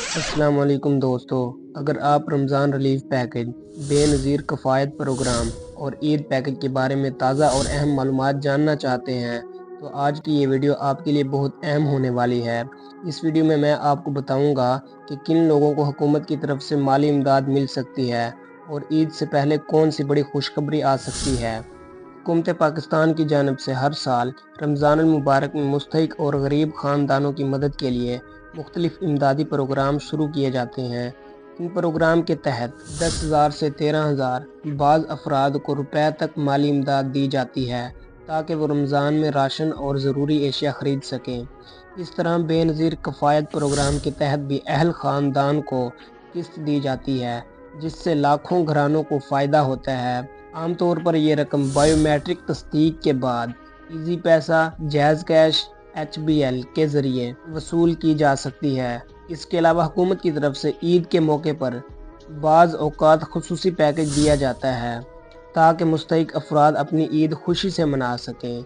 अस्सलाम वालेकुम दोस्तों, अगर आप Ramzan relief package, Benazir Kafaalat program और ईद पैकेज के बारे में ताज़ा और अहम मालूमात जानना चाहते हैं, तो आज की ये वीडियो आपके लिए बहुत अहम होने वाली है। इस वीडियो में मैं आपको बताऊंगा कि किन लोगों को हुकूमत की तरफ से माली इमदाद मिल सकती है और ईद से पहले कौन सी बड़ी खुशखबरी आ सकती है। हुकूमत पाकिस्तान की जानिब से हर साल रमज़ान मुबारक में मुस्तहिक और गरीब ख़ानदानों की मदद के लिए मुख्तलिफ इमदादी प्रोग्राम शुरू किए जाते हैं। इन प्रोग्राम के तहत 10,000 से 13,000 बाज़ अफराद को रुपए तक माली इमदाद दी जाती है ताकि वो रमज़ान में राशन और ज़रूरी एशिया ख़रीद सकें। इस तरह बेनज़ीर कफ़ायत प्रोग्राम के तहत भी अहल ख़ानदान को किस्त दी जाती है, जिससे लाखों घरानों को फ़ायदा होता है। आमतौर पर यह रकम बायोमेट्रिक तस्दीक के बाद इजी पैसा, जैज़ कैश, HBL के ज़रिए वसूल की जा सकती है। इसके अलावा हुकूमत की तरफ से ईद के मौके पर बाज़ औक़ात खुसूसी पैकेज दिया जाता है ताकि मुस्तहिक अफराद अपनी ईद खुशी से मना सकें।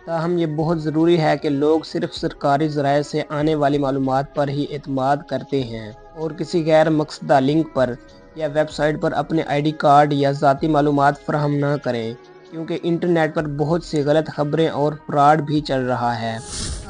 ताहम ये बहुत ज़रूरी है कि लोग सिर्फ़ सरकारी ज़राए से आने वाली मालूमात पर ही एतमाद करते हैं और किसी गैर मकसदा लिंक पर या वेबसाइट पर अपने ID कार्ड या ज़ाती मालूमात फ़राहम न करें, क्योंकि इंटरनेट पर बहुत सी गलत खबरें और फ्रॉड भी चल रहा है।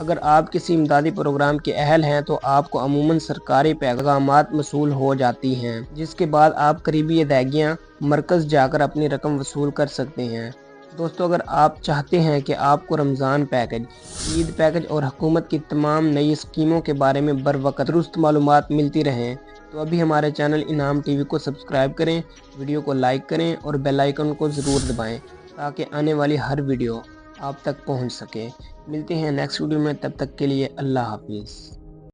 अगर आप किसी इमदादी प्रोग्राम के अहल हैं तो आपको अमूमन सरकारी पैगामात मसूल हो जाती हैं, जिसके बाद आप करीबी अदायगियाँ मरकज़ जाकर अपनी रकम वसूल कर सकते हैं। दोस्तों, अगर आप चाहते हैं कि आपको रमज़ान पैकेज, ईद पैकेज और हुकूमत की तमाम नई स्कीमों के बारे में बर वक़्त दुरुस्त मालूमात मिलती रहें, तो अभी हमारे चैनल इनाम TV को सब्सक्राइब करें, वीडियो को लाइक करें और बेल आइकन को ज़रूर दबाएं ताकि आने वाली हर वीडियो आप तक पहुंच सके। मिलते हैं नेक्स्ट वीडियो में, तब तक के लिए अल्लाह हाफिज़।